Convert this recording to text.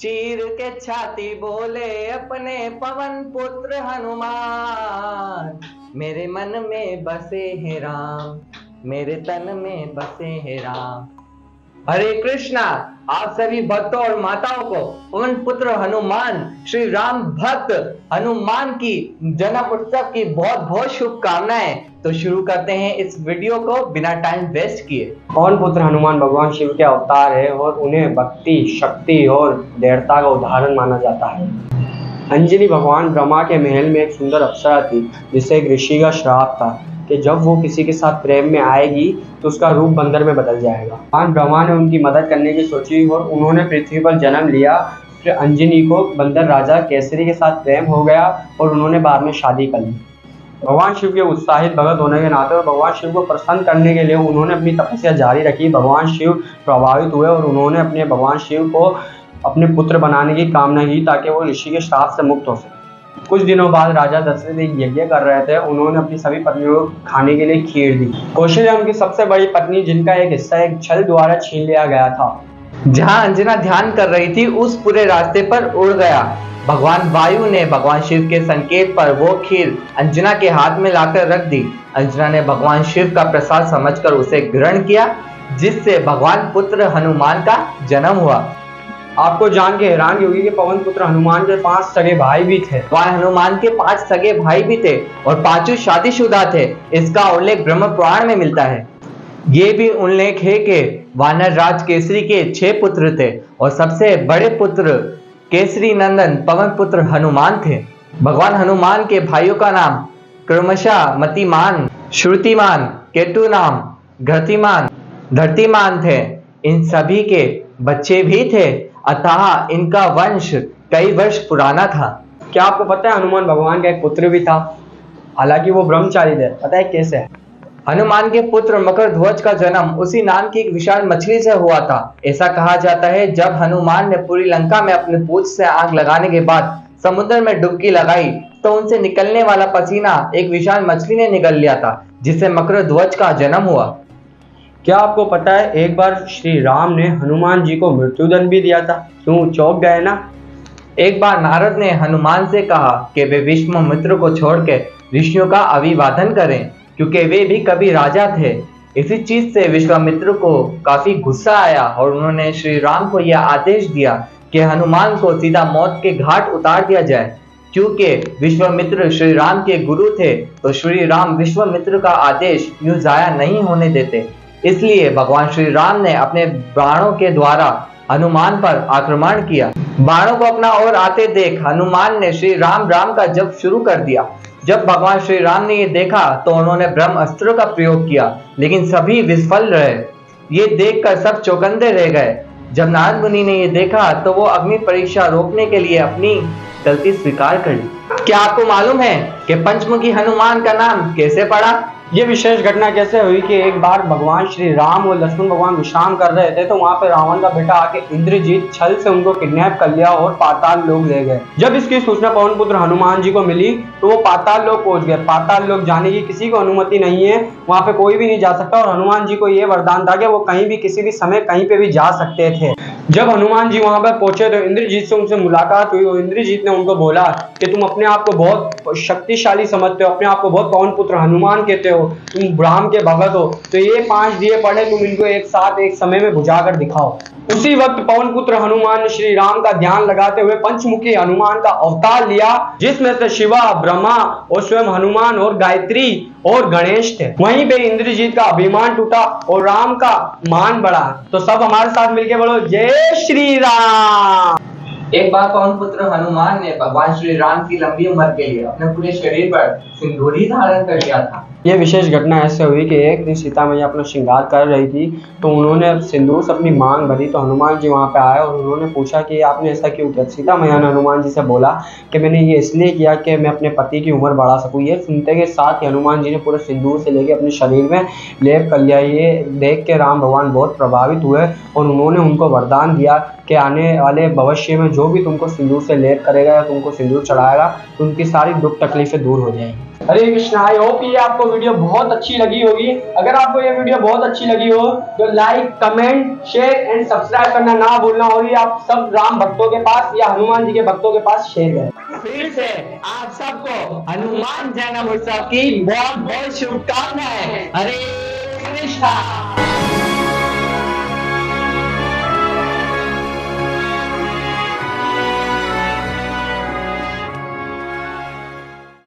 चीर के छाती बोले अपने पवन पुत्र हनुमान, मेरे मन में बसे हैं राम, मेरे तन में बसे हैं राम। हरे कृष्णा। आप सभी भक्तों और माताओं को पवन पुत्र हनुमान श्री राम भक्त हनुमान की जन्म उत्सव की बहुत बहुत शुभकामनाएं। तो शुरू करते हैं इस वीडियो को बिना टाइम वेस्ट किए। पवन पुत्र हनुमान भगवान शिव के अवतार है और उन्हें भक्ति, शक्ति और दृढ़ता का उदाहरण माना जाता है। अंजनी भगवान ब्रह्मा के महल में एक सुंदर अप्सरा थी, जिसे एक ऋषि का श्राप था कि जब वो किसी के साथ प्रेम में आएगी तो उसका रूप बंदर में बदल जाएगा। भगवान ब्रह्मा ने उनकी मदद करने की सोची और उन्होंने पृथ्वी पर जन्म लिया। फिर अंजनी को बंदर राजा केसरी के साथ प्रेम हो गया और उन्होंने बाद में शादी कर ली। भगवान शिव के उत्साहित भगत होने के नाते और भगवान शिव को प्रसन्न करने के लिए उन्होंने अपनी तपस्या जारी रखी। भगवान शिव प्रभावित हुए और उन्होंने अपने भगवान शिव को अपने पुत्र बनाने की कामना की ताकि वो ऋषि के श्राप से मुक्त हो सके। कुछ दिनों बाद राजा दशरथ एक यज्ञ कर रहे थे। उन्होंने अपनी सभी पत्नियों को खाने के लिए खीर दी। कौशल्या उनकी सबसे बड़ी पत्नी, जिनका एक हिस्सा एक छल द्वारा छीन लिया गया था। जहां अंजना ध्यान कर रही थी उस पूरे रास्ते पर उड़ गया। भगवान वायु ने भगवान शिव के संकेत पर वो खीर अंजना के हाथ में लाकर रख दी। अंजना ने भगवान शिव का प्रसाद समझकर उसे ग्रहण किया, जिससे भगवान पुत्र हनुमान का जन्म हुआ। आपको जान के हैरान होगी कि पवन पुत्र हनुमान के 5 सगे भाई भी थे। भगवान हनुमान के 5 सगे भाई भी थे और 5 शादीशुदा थे। इसका उल्लेख ब्रह्म पुराण में मिलता है। ये भी उल्लेख है कि वानर राज केसरी के 6 पुत्र थे और सबसे बड़े पुत्र केसरी नंदन पवन पुत्र हनुमान थे। भगवान हनुमान के भाइयों का नाम क्रमशः मतिमान, श्रुतिमान, केतुनाम, घृतिमान, धरतीमान थे। इन सभी के बच्चे भी थे, अतः इनका वंश कई वर्ष पुराना था। क्या आपको पता है हनुमान भगवान का एक पुत्र भी था? हालांकि वो ब्रह्मचारी थे। पता है कैसे? हनुमान के पुत्र मकरध्वज का जन्म उसी नाम की एक विशाल मछली से हुआ था। ऐसा कहा जाता है जब हनुमान ने पूरी लंका में अपने पूंछ से आग लगाने के बाद समुद्र में डुबकी लगाई तो उनसे निकलने वाला पसीना एक विशाल मछली ने निगल लिया था, जिससे मकरध्वज का जन्म हुआ। क्या आपको पता है एक बार श्री राम ने हनुमान जी को मृत्युदंड भी दिया था? क्यों चौंक गए ना? एक बार नारद ने हनुमान से कहा कि वे विश्वामित्र को छोड़कर ऋषियों का अभिवादन करें, क्योंकि वे भी कभी राजा थे। इसी चीज से विश्वामित्र को काफी गुस्सा आया और उन्होंने श्री राम को यह आदेश दिया कि हनुमान को सीधा मौत के घाट उतार दिया जाए। क्योंकि विश्वामित्र श्री राम के गुरु थे तो श्री राम विश्वामित्र का आदेश यूं जाया नहीं होने देते। इसलिए भगवान श्री राम ने अपने बाणों के द्वारा हनुमान पर आक्रमण किया। बाणों को अपना ओर आते देख हनुमान ने श्री राम राम का जप शुरू कर दिया। जब भगवान श्री राम ने ये देखा तो उन्होंने ब्रह्मास्त्र का प्रयोग किया, लेकिन सभी विफल रहे। ये देखकर सब चौकन्ने रह गए। जब नारद मुनि ने ये देखा तो वो अग्नि परीक्षा रोकने के लिए अपनी गलती स्वीकार कर ली। क्या आपको मालूम है कि पंचमुखी हनुमान का नाम कैसे पड़ा? ये विशेष घटना कैसे हुई कि एक बार भगवान श्री राम और लक्ष्मण भगवान विश्राम कर रहे थे तो वहां पे रावण का बेटा आके इंद्रजीत छल से उनको किडनैप कर लिया और पाताल लोक ले गए। जब इसकी सूचना पवन पुत्र हनुमान जी को मिली तो वो पाताल लोक पहुंच गए। पाताल लोक जाने की किसी को अनुमति नहीं है, वहां पे कोई भी नहीं जा सकता और हनुमान जी को ये वरदान था कि वो कहीं भी किसी भी समय कहीं पे भी जा सकते थे। जब हनुमान जी वहां पर पहुंचे तो इंद्रजीत से उनसे मुलाकात हुई और इंद्रजीत ने उनको बोला कि तुम अपने आप को बहुत शक्तिशाली समझते हो, अपने आप को बहुत पवन पुत्र हनुमान कहते हो, तुम ब्राह्म के भगत हो, तो ये 5 दिए पड़े, तुम इनको एक साथ एक समय में बुझाकर दिखाओ। उसी वक्त पवन पुत्र हनुमान ने श्री राम का ध्यान लगाते हुए पंचमुखी हनुमान का अवतार लिया, जिसमें से शिवा, ब्रह्मा और स्वयं हनुमान और गायत्री और गणेश थे। वहीं पे इंद्रजीत का अभिमान टूटा और राम का मान बढ़ा। तो सब हमारे साथ मिलके बोलो जय श्री राम। एक बार पवन पुत्र हनुमान ने भगवान श्री राम की लंबी उम्र के लिए अपने पूरे शरीर पर सिंदूरी धारण कर लिया था। यह विशेष घटना ऐसे हुई कि एक दिन सीता मैया अपना श्रृंगार कर रही थी तो उन्होंने सिंदूर से अपनी मांग भरी तो हनुमान जी वहां पे आए और उन्होंने पूछा कि आपने ऐसा क्यों किया। सीता मैया ने हनुमान जी से बोला कि मैंने ये इसलिए किया कि मैं अपने पति की उम्र बढ़ा सकूं। ये सुनते के साथ ही हनुमान जी ने पूरे सिंदूर से लेके अपने शरीर में लेप कर लिया। ये देख के राम भगवान बहुत प्रभावित हुए और उन्होंने उनको वरदान दिया कि आने वाले भविष्य में जो भी तुमको सिंदूर से लेप करेगा या तुमको सिंदूर चढ़ाएगा तो उनकी सारी दुख तकलीफें दूर हो जाएंगी। हरे कृष्णा। आई होप ये आपको वीडियो बहुत अच्छी लगी होगी। अगर आपको ये वीडियो बहुत अच्छी लगी हो तो like, comment, share and subscribe करना ना भूलना। और ये आप सब राम भक्तों के पास या हनुमान जी के भक्तों के पास शेयर करें। फिर से आप सबको हनुमान जन्म उत्सव की बहुत बहुत शुभकामनाएं। हरे कृष्णा।